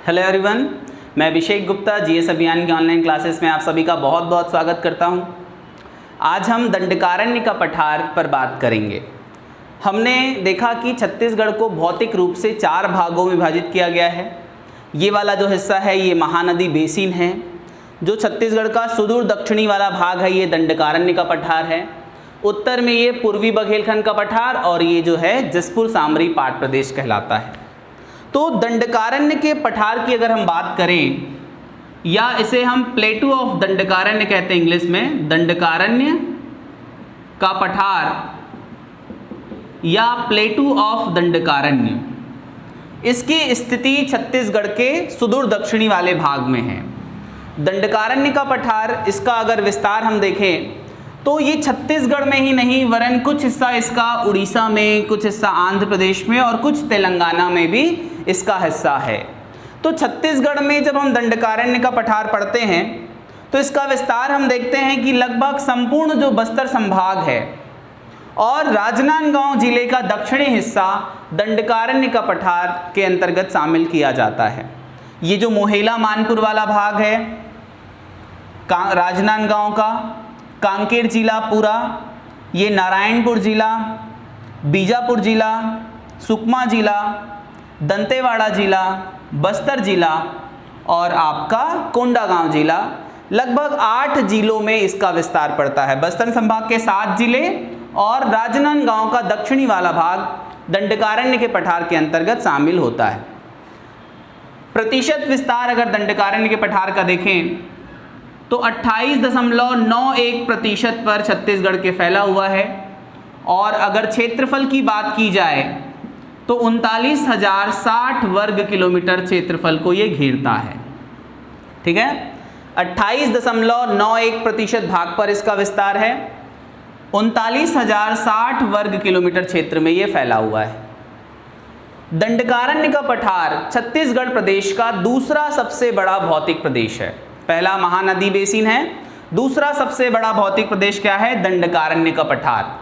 Hello everyone, मैं Abhishek Gupta GS अभियान की ऑनलाइन क्लासेस में आप सभी का बहुत बहुत स्वागत करता हूं। आज हम दंडकारण्य का पठार पर बात करेंगे। हमने देखा कि छत्तीसगढ़ को भौतिक रूप से 4 भागों में विभाजित किया गया है। ये वाला जो हिस्सा है ये महानदी बेसिन है। जो छत्तीसगढ़ का सुदूर दक्षिणी वाला भाग है ये दंडकारण्य का पठार है। उत्तर में ये पूर्वी बघेलखंड का पठार और ये जो है जसपुर सामरी पाट प्रदेश कहलाता है। तो दंडकारण्य के पठार की अगर हम बात करें, या इसे हम प्लेटू ऑफ दंडकारण्य कहते हैं इंग्लिश में, दंडकारण्य का पठार या प्लेटू ऑफ दंडकारण्य, इसकी स्थिति छत्तीसगढ़ के सुदूर दक्षिणी वाले भाग में है। दंडकारण्य का पठार, इसका अगर विस्तार हम देखें तो ये छत्तीसगढ़ में ही नहीं वरन कुछ हिस्सा इसका उड़ीसा में, कुछ हिस्सा आंध्र प्रदेश में और कुछ तेलंगाना में भी इसका हिस्सा है। तो छत्तीसगढ़ में जब हम दंडकारण्य का पठार पढ़ते हैं तो इसका विस्तार हम देखते हैं कि लगभग संपूर्ण जो बस्तर संभाग है और राजनांदगांव जिले का दक्षिणी हिस्सा दंडकारण्य का पठार के अंतर्गत शामिल किया जाता है। ये जो मोहेला मानपुर वाला भाग है राजनांदगांव का, कांकेर जिला पूरा, ये नारायणपुर जिला, बीजापुर जिला, सुकमा जिला, दंतेवाड़ा जिला, बस्तर जिला और आपका कोंडागांव जिला, लगभग 8 जिलों में इसका विस्तार पड़ता है। बस्तर संभाग के 7 जिले और राजनांदगांव का दक्षिणी वाला भाग दंडकारण्य के पठार के अंतर्गत शामिल होता है। प्रतिशत विस्तार अगर दंडकारण्य के पठार का देखें तो 28.91% पर छत्तीसगढ़ के फैला हुआ है और अगर क्षेत्रफल की बात की जाए तो 39,060 वर्ग किलोमीटर क्षेत्रफल को ये घेरता है। ठीक है, 28.91% भाग पर इसका विस्तार है, 39,060 वर्ग किलोमीटर क्षेत्र में ये फैला हुआ है। दंडकारण्य का पठार छत्तीसगढ़ प्रदेश का दूसरा सबसे बड़ा भौतिक प्रदेश है। पहला महानदी बेसिन है, दूसरा सबसे बड़ा भौतिक प्रदेश क्या है? दंडकारण्य का पठार।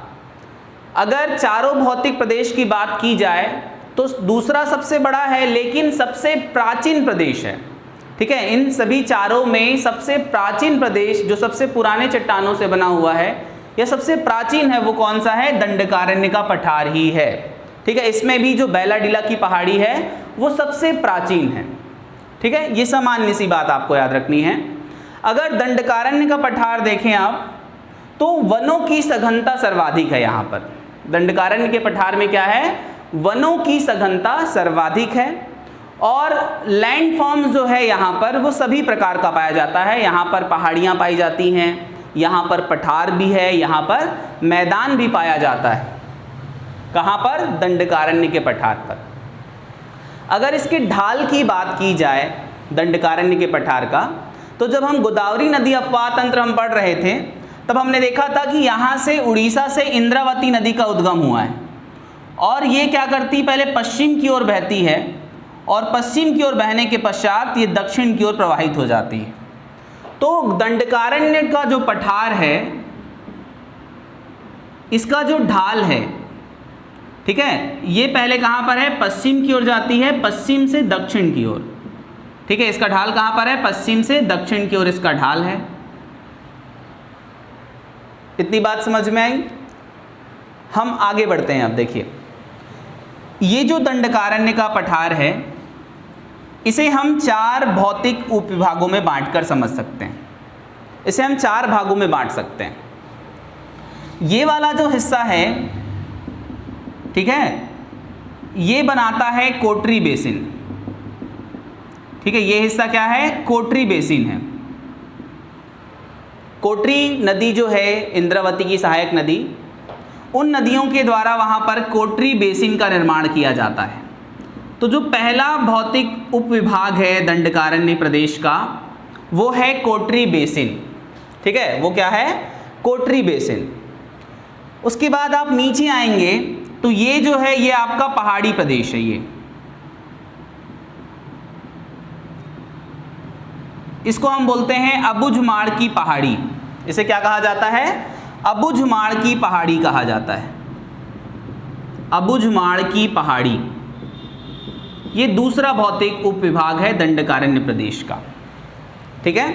अगर चारों भौतिक प्रदेश की बात की जाए तो दूसरा सबसे बड़ा है लेकिन सबसे प्राचीन प्रदेश है। ठीक है, इन सभी चारों में सबसे प्राचीन प्रदेश जो सबसे पुराने चट्टानों से बना हुआ है या सबसे प्राचीन है वो कौन सा है? दंडकारण्य का पठार ही है। ठीक है, इसमें भी जो बैलाडीला की पहाड़ी है वो सबसे प्राचीन है। ठीक है, ये सामान्य सी बात आपको याद रखनी है। अगर दंडकारण्य का पठार देखें आप तो वनों की सघनता सर्वाधिक है। यहाँ पर दंडकारण्य के पठार में क्या है? वनों की सघनता सर्वाधिक है और लैंडफॉर्म्स जो है यहाँ पर वो सभी प्रकार का पाया जाता है। यहाँ पर पहाड़ियाँ पाई जाती हैं, यहाँ पर पठार भी है, यहाँ पर मैदान भी पाया जाता है। कहाँ पर? दंडकारण्य के पठार पर। अगर इसके ढाल की बात की जाए दंडकारण्य के पठार का, तो जब हम गोदावरी नदी अपवाह तंत्र हम पढ़ रहे थे तब हमने देखा था कि यहाँ से उड़ीसा से इंद्रावती नदी का उद्गम हुआ है और ये क्या करती? पहले पश्चिम की ओर बहती है और पश्चिम की ओर बहने के पश्चात ये दक्षिण की ओर प्रवाहित हो जाती है। तो दंडकारण्य का जो पठार है इसका जो ढाल है, ठीक है, ये पहले कहाँ पर है? पश्चिम की ओर जाती है, पश्चिम से दक्षिण की ओर। ठीक है, इसका ढाल कहाँ पर है? पश्चिम से दक्षिण की ओर इसका ढाल है। इतनी बात समझ में आई? हम आगे बढ़ते हैं। अब देखिए, ये जो दंडकारण्य का पठार है इसे हम 4 भौतिक उपविभागों में बांटकर समझ सकते हैं। इसे हम 4 भागों में बांट सकते हैं। ये वाला जो हिस्सा है, ठीक है, ये बनाता है कोटरी बेसिन। ठीक है, ये हिस्सा क्या है? कोटरी बेसिन है। कोटरी नदी जो है इंद्रावती की सहायक नदी, उन नदियों के द्वारा वहाँ पर कोटरी बेसिन का निर्माण किया जाता है। तो जो पहला भौतिक उपविभाग है दंडकारण्य प्रदेश का वो है कोटरी बेसिन। ठीक है, वो क्या है? कोटरी बेसिन। उसके बाद आप नीचे आएंगे तो ये जो है ये आपका पहाड़ी प्रदेश है। ये इसको हम बोलते हैं अबुझमाड़ की पहाड़ी। इसे क्या कहा जाता है? अबुझमाड़ की पहाड़ी कहा जाता है। अबुझमाड़ की पहाड़ी ये दूसरा भौतिक उपविभाग है दंडकारण्य प्रदेश का। ठीक है,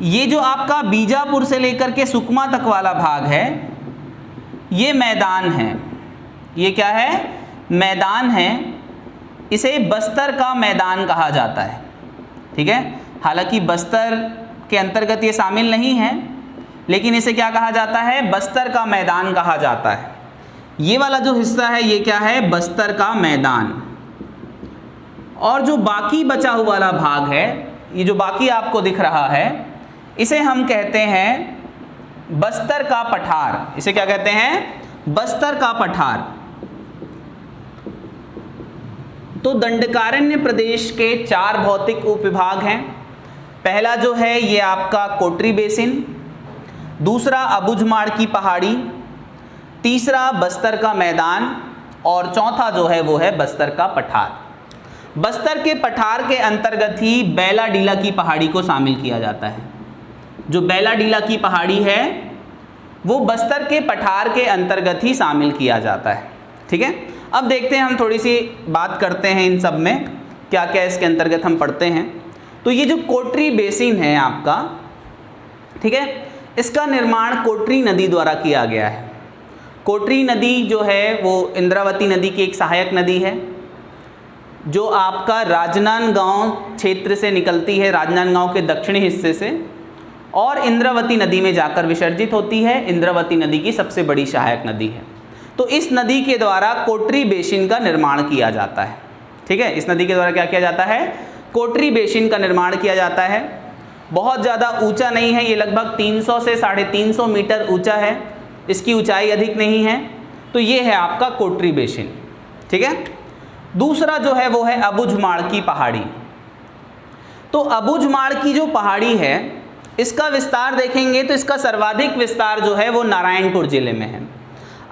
ये जो आपका बीजापुर से लेकर के सुकमा तक वाला भाग है, ये मैदान है। ये क्या है? मैदान है। इसे बस्तर का मैदान कहा जाता है। ठीक है, हालांकि बस्तर के अंतर्गत ये शामिल नहीं है, लेकिन इसे क्या कहा जाता है? बस्तर का मैदान कहा जाता है। ये वाला जो हिस्सा है ये क्या है? बस्तर का मैदान। और जो बाकी बचा हुआ वाला भाग है, ये जो बाकी आपको दिख रहा है, इसे हम कहते हैं बस्तर का पठार। इसे क्या कहते हैं? बस्तर का पठार। तो दंडकारण्य प्रदेश के 4 भौतिक उपविभाग हैं। पहला जो है ये आपका कोटरी बेसिन, दूसरा अबुझमाड़ की पहाड़ी, तीसरा बस्तर का मैदान और चौथा जो है वो है बस्तर का पठार। बस्तर के पठार के अंतर्गत ही बैलाडीला की पहाड़ी को शामिल किया जाता है। जो बैलाडीला की पहाड़ी है वो बस्तर के पठार के अंतर्गत ही शामिल किया जाता है। ठीक है, अब देखते हैं, हम थोड़ी सी बात करते हैं इन सब में क्या क्या इसके अंतर्गत हम पढ़ते हैं। तो ये जो कोटरी बेसिन है आपका, ठीक है, इसका निर्माण कोटरी नदी द्वारा किया गया है। कोटरी नदी जो है वो इंद्रावती नदी की एक सहायक नदी है, जो आपका राजनांदगांव क्षेत्र से निकलती है, राजनांदगांव के दक्षिणी हिस्से से, और इंद्रावती नदी में जाकर विसर्जित होती है। इंद्रावती नदी की सबसे बड़ी सहायक नदी है। तो इस नदी के द्वारा कोटरी बेसिन का निर्माण किया जाता है। ठीक है, इस नदी के द्वारा क्या किया जाता है? कोटरी बेसिन का निर्माण किया जाता है। बहुत ज़्यादा ऊंचा नहीं है, ये लगभग 300 से 350 मीटर ऊंचा है, इसकी ऊंचाई अधिक नहीं है। तो ये है आपका कोटरी बेसिन। ठीक है, दूसरा जो है वो है अबुझमाड़ की पहाड़ी। तो अबुझमाड़ की जो पहाड़ी है, इसका विस्तार देखेंगे तो इसका सर्वाधिक विस्तार जो है वो नारायणपुर जिले में है।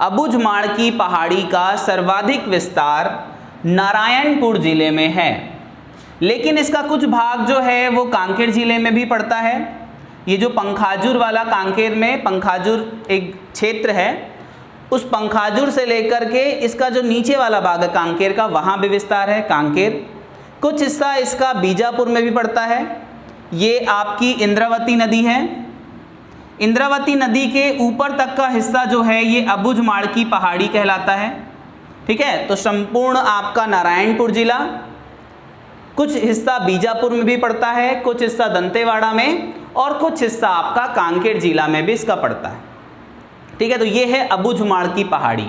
अबुझमाड़ की पहाड़ी का सर्वाधिक विस्तार नारायणपुर जिले में है, लेकिन इसका कुछ भाग जो है वो कांकेर जिले में भी पड़ता है। ये जो पंखाजुर वाला, कांकेर में पंखाजुर एक क्षेत्र है, उस पंखाजुर से लेकर के इसका जो नीचे वाला भाग है कांकेर का, वहाँ भी विस्तार है कांकेर। कुछ हिस्सा इसका बीजापुर में भी पड़ता है। ये आपकी इंद्रावती नदी है। इंद्रावती नदी के ऊपर तक का हिस्सा जो है ये अबुझमाड़ की पहाड़ी कहलाता है। ठीक है, तो संपूर्ण आपका नारायणपुर जिला, कुछ हिस्सा बीजापुर में भी पड़ता है, कुछ हिस्सा दंतेवाड़ा में, और कुछ हिस्सा आपका कांकेर जिला में भी इसका पड़ता है। ठीक है, तो ये है अबुझमाड़ की पहाड़ी।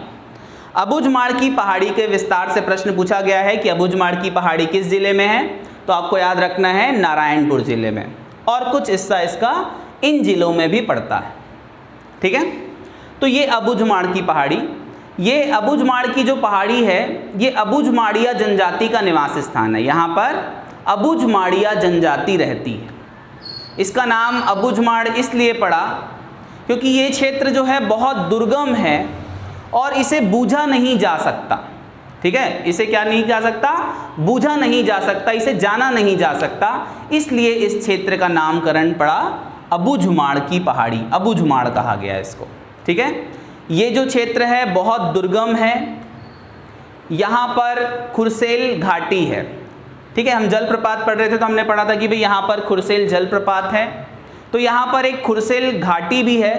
अबुझमाड़ की पहाड़ी के विस्तार से प्रश्न पूछा गया है कि अबुझमाड़ की पहाड़ी किस जिले में है, तो आपको याद रखना है नारायणपुर जिले में, और कुछ हिस्सा इसका इन जिलों में भी पड़ता है। ठीक है, तो ये अबुझमाड़ की पहाड़ी, ये अबुझमाड़ की जो पहाड़ी है ये अबुझमाड़िया जनजाति का निवास स्थान है। यहाँ पर अबुझमाड़िया जनजाति रहती है। इसका नाम अबुझमाड़ इसलिए पड़ा क्योंकि ये क्षेत्र जो है बहुत दुर्गम है और इसे बूझा नहीं जा सकता। ठीक है, इसे क्या नहीं जा सकता? बूझा नहीं जा सकता, इसे जाना नहीं जा सकता, इसलिए इस क्षेत्र का नामकरण पड़ा अबुझमाड़ की पहाड़ी, अबुझमाड़ कहा गया इसको। ठीक है, ये जो क्षेत्र है बहुत दुर्गम है। यहाँ पर खुरसेल घाटी है। ठीक है, हम जलप्रपात पढ़ रहे थे तो हमने पढ़ा था कि भाई यहाँ पर खुरसेल जलप्रपात है। तो यहाँ पर एक खुरसेल घाटी भी है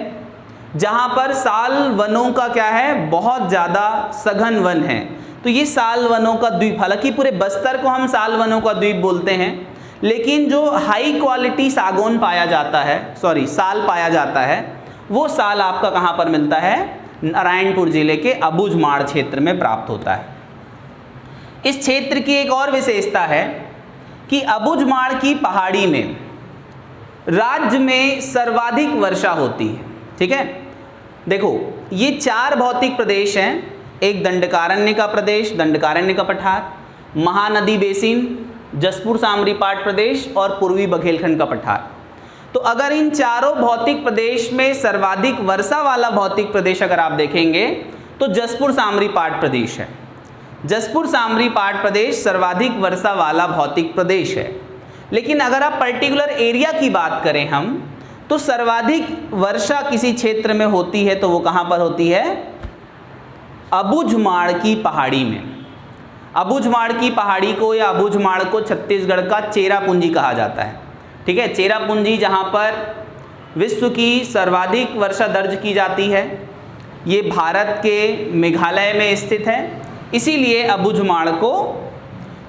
जहाँ पर साल वनों का क्या है, बहुत ज़्यादा सघन वन है। तो ये साल वनों का द्वीप, हालांकि पूरे बस्तर को हम साल वनों का द्वीप बोलते हैं, लेकिन जो हाई क्वालिटी सागौन पाया जाता है, साल पाया जाता है, वो साल आपका कहाँ पर मिलता है? नारायणपुर जिले के अबुझमाड़ क्षेत्र में प्राप्त होता है। इस क्षेत्र की एक और विशेषता है कि अबुझमाड़ की पहाड़ी में राज्य में सर्वाधिक वर्षा होती है। ठीक है, देखो ये 4 भौतिक प्रदेश हैं, एक दंडकारण्य का प्रदेश, दंडकारण्य का पठार, महानदी बेसिन, जसपुर सामरीपाट प्रदेश और पूर्वी बघेलखंड का पठार। तो अगर इन चारों भौतिक प्रदेश में सर्वाधिक वर्षा वाला भौतिक प्रदेश अगर आप देखेंगे तो जसपुर सामरीपाट प्रदेश है। जसपुर सामरीपाट प्रदेश सर्वाधिक वर्षा वाला भौतिक प्रदेश है। लेकिन अगर आप पर्टिकुलर एरिया की बात करें हम, तो सर्वाधिक वर्षा किसी क्षेत्र में होती है तो वो कहाँ पर होती है? अबुझमाड़ की पहाड़ी में। अबुझमाड़ की पहाड़ी को या अबुझमाड़ को छत्तीसगढ़ का चेरापूंजी कहा जाता है। ठीक है, चेरापूंजी जहाँ पर विश्व की सर्वाधिक वर्षा दर्ज की जाती है, ये भारत के मेघालय में स्थित है, इसीलिए अबुझमाड़ को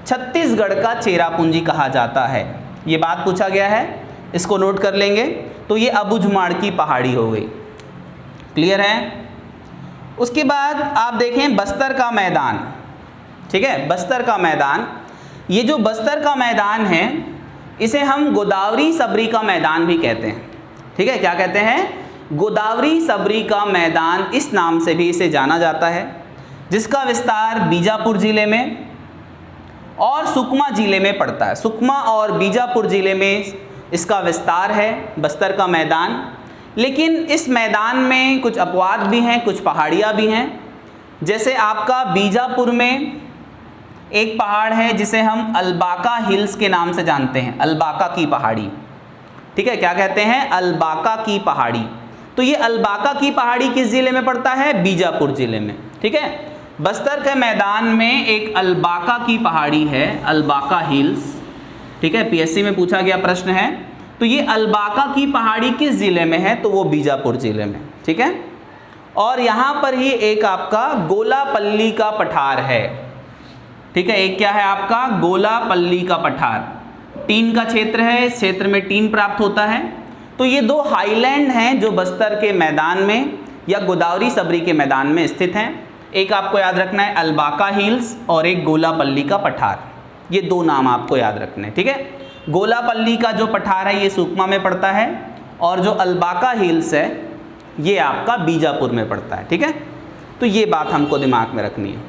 छत्तीसगढ़ का चेरापूंजी कहा जाता है। ये बात पूछा गया है, इसको नोट कर लेंगे। तो ये अबुझमाड़ की पहाड़ी हो गई, क्लियर है। उसके बाद आप देखें बस्तर का मैदान। ठीक है, बस्तर का मैदान, ये जो बस्तर का मैदान है इसे हम गोदावरी सबरी का मैदान भी कहते हैं। ठीक है, क्या कहते हैं? गोदावरी सबरी का मैदान, इस नाम से भी इसे जाना जाता है, जिसका विस्तार बीजापुर जिले में और सुकमा जिले में पड़ता है। सुकमा और बीजापुर जिले में इसका विस्तार है बस्तर का मैदान। लेकिन इस मैदान में कुछ अपवाद भी हैं, कुछ पहाड़ियाँ भी हैं। जैसे आपका बीजापुर में एक पहाड़ है जिसे हम अलबाका हिल्स के नाम से जानते हैं, अलबाका की पहाड़ी। ठीक है, क्या कहते हैं? अलबाका की पहाड़ी। तो ये अलबाका की पहाड़ी किस जिले में पड़ता है? बीजापुर जिले में। ठीक है, बस्तर के मैदान में एक अलबाका की पहाड़ी है, अलबाका हिल्स। ठीक है, पीएससी में पूछा गया प्रश्न है। तो ये अलबाका की पहाड़ी किस जिले में है? तो वो बीजापुर जिले में। ठीक है, और यहाँ पर ही एक आपका गोलापल्ली का पठार है। ठीक है, एक क्या है आपका? गोलापल्ली का पठार। टीन का क्षेत्र है, इस क्षेत्र में टीन प्राप्त होता है। तो ये दो हाईलैंड हैं जो बस्तर के मैदान में या गोदावरी सबरी के मैदान में स्थित हैं। एक आपको याद रखना है अलबाका हिल्स और एक गोलापल्ली का पठार, ये दो नाम आपको याद रखने हैं। ठीक है, गोलापल्ली का जो पठार है ये सुकमा में पड़ता है और जो अलबाका हिल्स है ये आपका बीजापुर में पड़ता है। ठीक है, तो ये बात हमको दिमाग में रखनी है।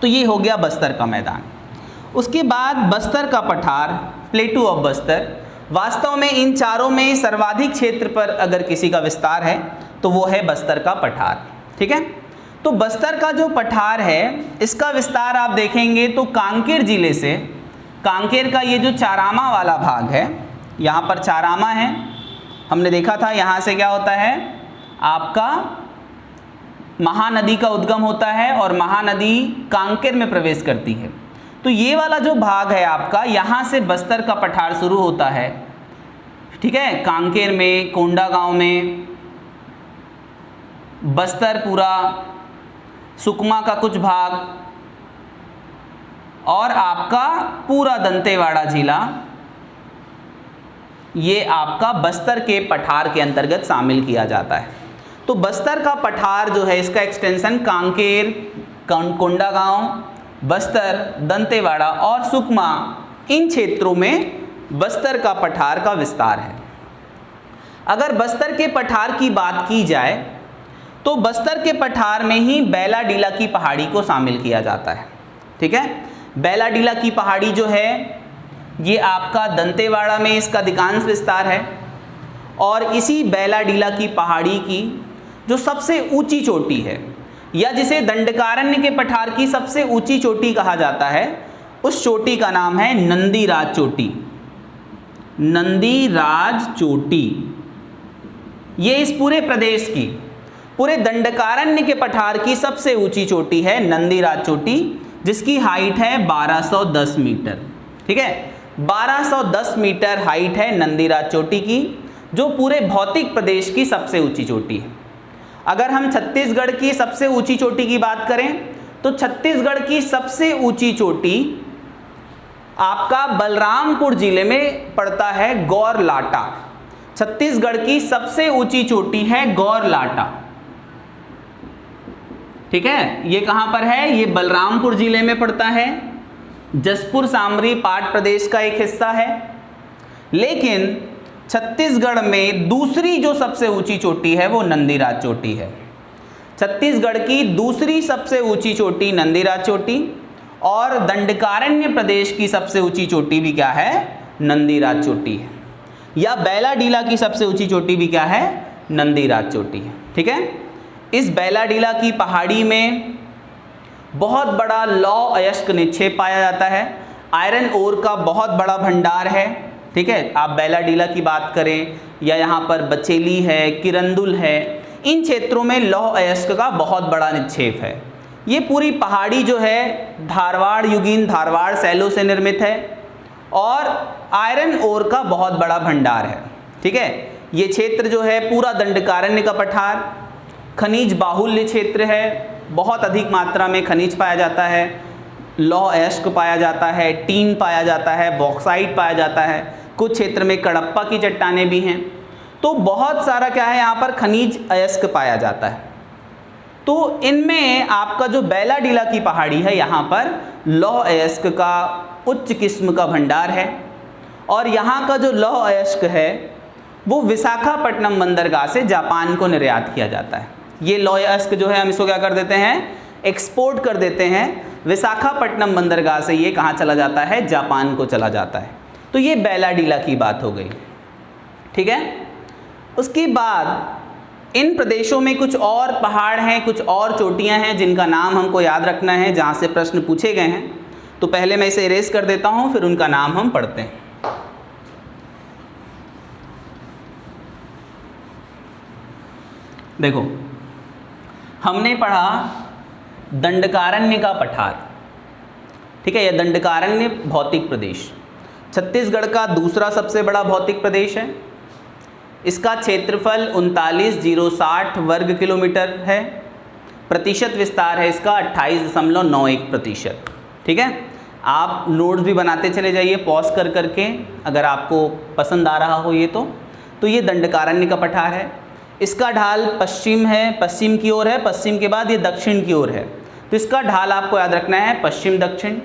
तो ये हो गया बस्तर का मैदान। उसके बाद बस्तर का पठार, प्लेटू ऑफ बस्तर। वास्तव में इन चारों में सर्वाधिक क्षेत्र पर अगर किसी का विस्तार है तो वो है बस्तर का पठार। ठीक है, तो बस्तर का जो पठार है इसका विस्तार आप देखेंगे तो कांकेर जिले से, कांकेर का ये जो चारामा वाला भाग है, यहाँ पर चारामा है, हमने देखा था यहाँ से क्या होता है आपका महानदी का उद्गम होता है और महानदी कांकेर में प्रवेश करती है। तो ये वाला जो भाग है आपका, यहाँ से बस्तर का पठार शुरू होता है। ठीक है, कांकेर में, कोंडागांव में, बस्तर पूरा, सुकमा का कुछ भाग और आपका पूरा दंतेवाड़ा जिला, ये आपका बस्तर के पठार के अंतर्गत शामिल किया जाता है। तो बस्तर का पठार जो है इसका एक्सटेंशन कांकेर, कोंडागांव, बस्तर, दंतेवाड़ा और सुकमा, इन क्षेत्रों में बस्तर का पठार का विस्तार है। अगर बस्तर के पठार की बात की जाए तो बस्तर के पठार में ही बैलाडीला की पहाड़ी को शामिल किया जाता है। ठीक है, बैलाडीला की पहाड़ी जो है ये आपका दंतेवाड़ा में इसका अधिकांश विस्तार है और इसी बैलाडीला की पहाड़ी की जो सबसे ऊंची चोटी है या जिसे दंडकारण्य के पठार की सबसे ऊंची चोटी कहा जाता है, उस चोटी का नाम है नंदीराज चोटी। नंदीराज चोटी ये इस पूरे प्रदेश की, पूरे दंडकारण्य के पठार की सबसे ऊंची चोटी है नंदीराज चोटी, जिसकी हाइट है 1210 मीटर। ठीक है, 1210 मीटर हाइट है नंदीराज चोटी की, जो पूरे भौतिक प्रदेश की सबसे ऊंची चोटी है। अगर हम छत्तीसगढ़ की सबसे ऊंची चोटी की बात करें तो छत्तीसगढ़ की सबसे ऊंची चोटी आपका बलरामपुर जिले में पड़ता है, गौरलाटा। छत्तीसगढ़ की सबसे ऊंची चोटी है गौरलाटा। ठीक है, ये कहां पर है? ये बलरामपुर जिले में पड़ता है, जसपुर सामरी पाट प्रदेश का एक हिस्सा है। लेकिन छत्तीसगढ़ में दूसरी जो सबसे ऊंची चोटी है वो नंदीराज चोटी है। छत्तीसगढ़ की दूसरी सबसे ऊंची चोटी नंदीराज चोटी और दंडकारण्य प्रदेश की सबसे ऊंची चोटी भी क्या है? नंदीराज चोटी है। या बैलाडीला की सबसे ऊंची चोटी भी क्या है? नंदीराज चोटी है। ठीक है, इस बैलाडीला की पहाड़ी में बहुत बड़ा लौह अयस्क निक्षेप पाया जाता है। आयरन ओर का बहुत बड़ा भंडार है। ठीक है, आप बैलाडीला की बात करें या यहाँ पर बचेली है, किरंदुल है, इन क्षेत्रों में लौह अयस्क का बहुत बड़ा निक्षेप है। ये पूरी पहाड़ी जो है धारवाड़ युगीन धारवाड़ सैलों से निर्मित है और आयरन ओर का बहुत बड़ा भंडार है। ठीक है, ये क्षेत्र जो है पूरा दंडकारण्य का पठार खनिज बाहुल्य क्षेत्र है, बहुत अधिक मात्रा में खनिज पाया जाता है, लौह अयस्क पाया जाता है, टीन पाया जाता है, बॉक्साइट पाया जाता है, कुछ क्षेत्र में कडप्पा की चट्टानें भी हैं। तो बहुत सारा क्या है यहाँ पर खनिज अयस्क पाया जाता है। तो इनमें आपका जो बैलाडीला की पहाड़ी है यहाँ पर लौह अयस्क का उच्च किस्म का भंडार है और यहाँ का जो लौह अयस्क है वो विशाखापट्टनम बंदरगाह से जापान को निर्यात किया जाता है। ये लौह अयस्क जो है हम इसको क्या कर देते हैं, एक्सपोर्ट कर देते हैं। विशाखापट्टनम बंदरगाह से ये कहाँ चला जाता है, जापान को चला जाता है। तो ये बैलाडीला की बात हो गई। ठीक है, उसके बाद इन प्रदेशों में कुछ और पहाड़ हैं, कुछ और चोटियां हैं जिनका नाम हमको याद रखना है, जहाँ से प्रश्न पूछे गए हैं। तो पहले मैं इसे इरेज कर देता हूँ, फिर उनका नाम हम पढ़ते हैं। देखो, हमने पढ़ा दंडकारण्य का पठार। ठीक है, यह दंडकारण्य भौतिक प्रदेश छत्तीसगढ़ का दूसरा सबसे बड़ा भौतिक प्रदेश है। इसका क्षेत्रफल 39,060 वर्ग किलोमीटर है। प्रतिशत विस्तार है इसका 28.91%। ठीक है, आप नोट्स भी बनाते चले जाइए पॉज कर करके, अगर आपको पसंद आ रहा हो ये तो ये दंडकारण्य का पठार है। इसका ढाल पश्चिम है, पश्चिम की ओर है, पश्चिम के बाद ये दक्षिण की ओर है। तो इसका ढाल आपको याद रखना है पश्चिम दक्षिण।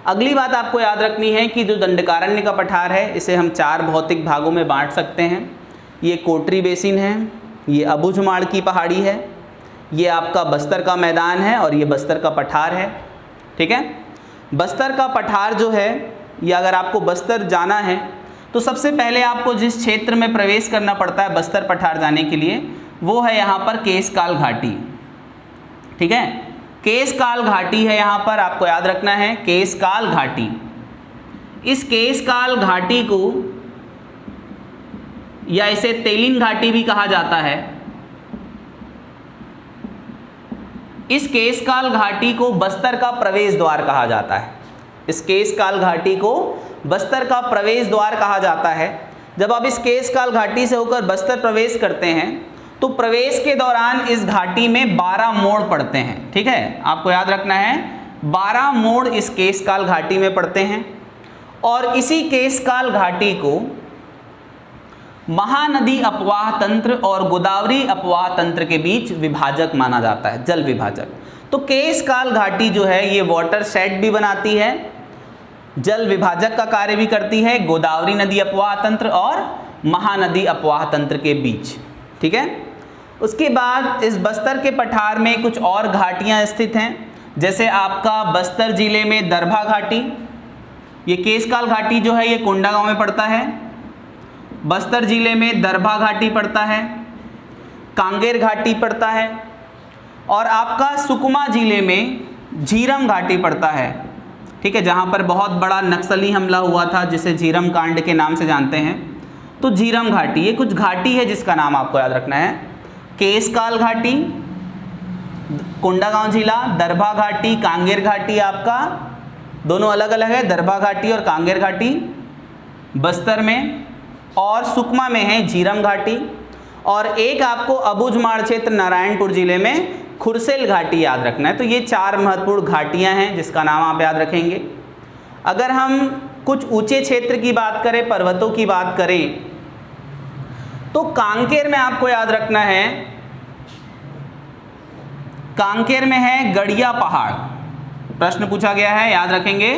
अगली बात आपको याद रखनी है कि जो दंडकारण्य का पठार है इसे हम 4 भौतिक भागों में बांट सकते हैं। ये कोटरी बेसिन है, ये अबुझमाड़ की पहाड़ी है, ये आपका बस्तर का मैदान है और ये बस्तर का पठार है। ठीक है, बस्तर का पठार जो है, ये अगर आपको बस्तर जाना है तो सबसे पहले आपको जिस क्षेत्र में प्रवेश करना पड़ता है बस्तर पठार जाने के लिए, वो है यहाँ पर केशकाल घाटी। ठीक है, केशकाल घाटी है यहाँ पर, आपको याद रखना है केशकाल घाटी। इस केशकाल घाटी को या इसे तेलिन घाटी भी कहा जाता है। इस केशकाल घाटी को बस्तर का प्रवेश द्वार कहा जाता है। इस केशकाल घाटी को बस्तर का प्रवेश द्वार कहा जाता है। जब आप इस केशकाल घाटी से होकर बस्तर प्रवेश करते हैं तो प्रवेश के दौरान इस घाटी में 12 मोड़ पड़ते हैं। ठीक है, आपको याद रखना है 12 मोड़ इस केशकाल घाटी में पड़ते हैं और इसी केशकाल घाटी को महानदी अपवाह तंत्र और गोदावरी अपवाह तंत्र के बीच विभाजक माना जाता है, जल विभाजक। तो केशकाल घाटी जो है ये वाटर शेड भी बनाती है, जल विभाजक का कार्य भी करती है गोदावरी नदी अपवाह तंत्र और महानदी अपवाह तंत्र के बीच। ठीक है, उसके बाद इस बस्तर के पठार में कुछ और घाटियां स्थित हैं, जैसे आपका बस्तर जिले में दरभा घाटी, ये केशकाल घाटी जो है ये कोंडागांव में पड़ता है। बस्तर जिले में दरभा घाटी पड़ता है, कांगेर घाटी पड़ता है और आपका सुकमा जिले में झीरम घाटी पड़ता है। ठीक है, जहाँ पर बहुत बड़ा नक्सली हमला हुआ था जिसे झीरम कांड के नाम से जानते हैं। तो झीरम घाटी, ये कुछ घाटी है जिसका नाम आपको याद रखना है। केशकाल घाटी कोंडागांव जिला, दरभा घाटी, कांगेर घाटी आपका दोनों अलग अलग है, दरभा घाटी और कांगेर घाटी बस्तर में, और सुकमा में है झीरम घाटी, और एक आपको अबुझमाड़ क्षेत्र नारायणपुर जिले में खुरसेल घाटी याद रखना है। तो ये 4 महत्वपूर्ण घाटियां हैं जिसका नाम आप याद रखेंगे। अगर हम कुछ ऊंचे क्षेत्र की बात करें, पर्वतों की बात करें, तो कांकेर में आपको याद रखना है, कांकेर में है गड़िया पहाड़। प्रश्न पूछा गया है, याद रखेंगे,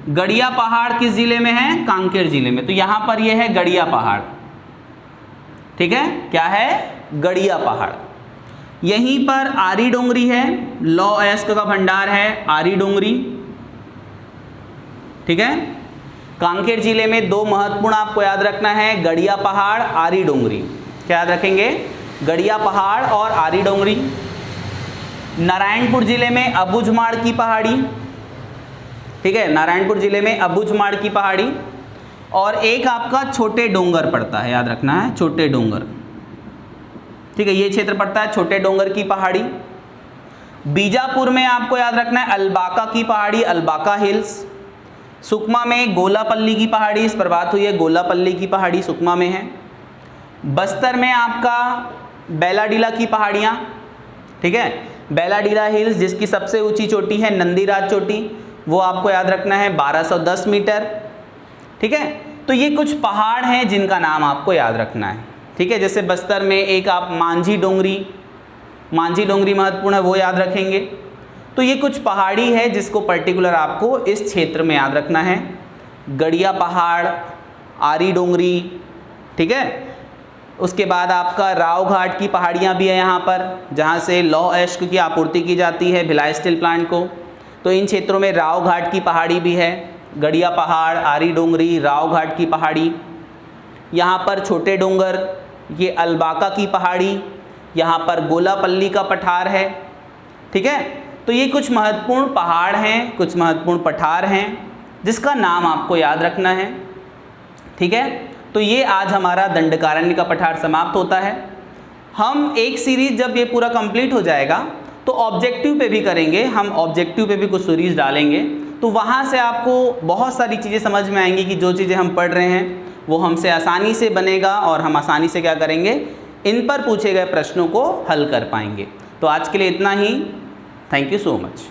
गड़िया पहाड़ किस जिले में है, कांकेर जिले में। तो यहां पर यह है गड़िया पहाड़। ठीक है, क्या है, गड़िया पहाड़। यहीं पर आरी डोंगरी है, लौह अयस्क का भंडार है आरी डोंगरी। ठीक है, कांकेर जिले में 2 महत्वपूर्ण आपको याद रखना है, गड़िया पहाड़, आरी डोंगरी। क्या याद रखेंगे, गड़िया पहाड़ और आरी डोंगरी। नारायणपुर जिले में अबुझमाड़ की पहाड़ी। ठीक है, नारायणपुर जिले में अबुझमाड़ की पहाड़ी, और एक आपका छोटे डोंगर पड़ता है, याद रखना है छोटे डोंगर। ठीक है, ये क्षेत्र पड़ता है छोटे डोंगर की पहाड़ी। बीजापुर में आपको याद रखना है अल्बाका की पहाड़ी, अल्बाका हिल्स। सुकमा में गोलापल्ली की पहाड़ी, इस पर बात हुई है, गोलापल्ली की पहाड़ी सुकमा में है। बस्तर में आपका बैलाडीला की पहाड़ियाँ, ठीक है, बैलाडीला हिल्स, जिसकी सबसे ऊंची चोटी है नंदीराज चोटी, वो आपको याद रखना है 1210 मीटर, ठीक है। तो ये कुछ पहाड़ हैं जिनका नाम आपको याद रखना है, ठीक है। जैसे बस्तर में एक आप मांझी डोंगरी महत्वपूर्ण है, वो याद रखेंगे। तो ये कुछ पहाड़ी है जिसको पर्टिकुलर आपको इस क्षेत्र में याद रखना है। गड़िया पहाड़, आरी डोंगरी, ठीक है। उसके बाद आपका राव घाट की पहाड़ियाँ भी है यहाँ पर, जहाँ से लौह अयस्क की आपूर्ति की जाती है भिलाई स्टील प्लांट को। तो इन क्षेत्रों में राव घाट की पहाड़ी भी है, गड़िया पहाड़, आरी डोंगरी, राव घाट की पहाड़ी। यहाँ पर छोटे डोंगर, ये अल्बाका की पहाड़ी, यहाँ पर गोलापल्ली का पठार है, ठीक है। तो ये कुछ महत्वपूर्ण पहाड़ हैं, कुछ महत्वपूर्ण पठार हैं जिसका नाम आपको याद रखना है, ठीक है। तो ये आज हमारा दंडकारण्य का पठार समाप्त होता है। हम एक सीरीज जब ये पूरा कंप्लीट हो जाएगा तो ऑब्जेक्टिव पे भी करेंगे, हम ऑब्जेक्टिव पे भी कुछ सीरीज डालेंगे, तो वहाँ से आपको बहुत सारी चीज़ें समझ में आएंगी कि जो चीज़ें हम पढ़ रहे हैं वो हमसे आसानी से बनेगा और हम आसानी से क्या करेंगे, इन पर पूछे गए प्रश्नों को हल कर पाएंगे। तो आज के लिए इतना ही। Thank you so much.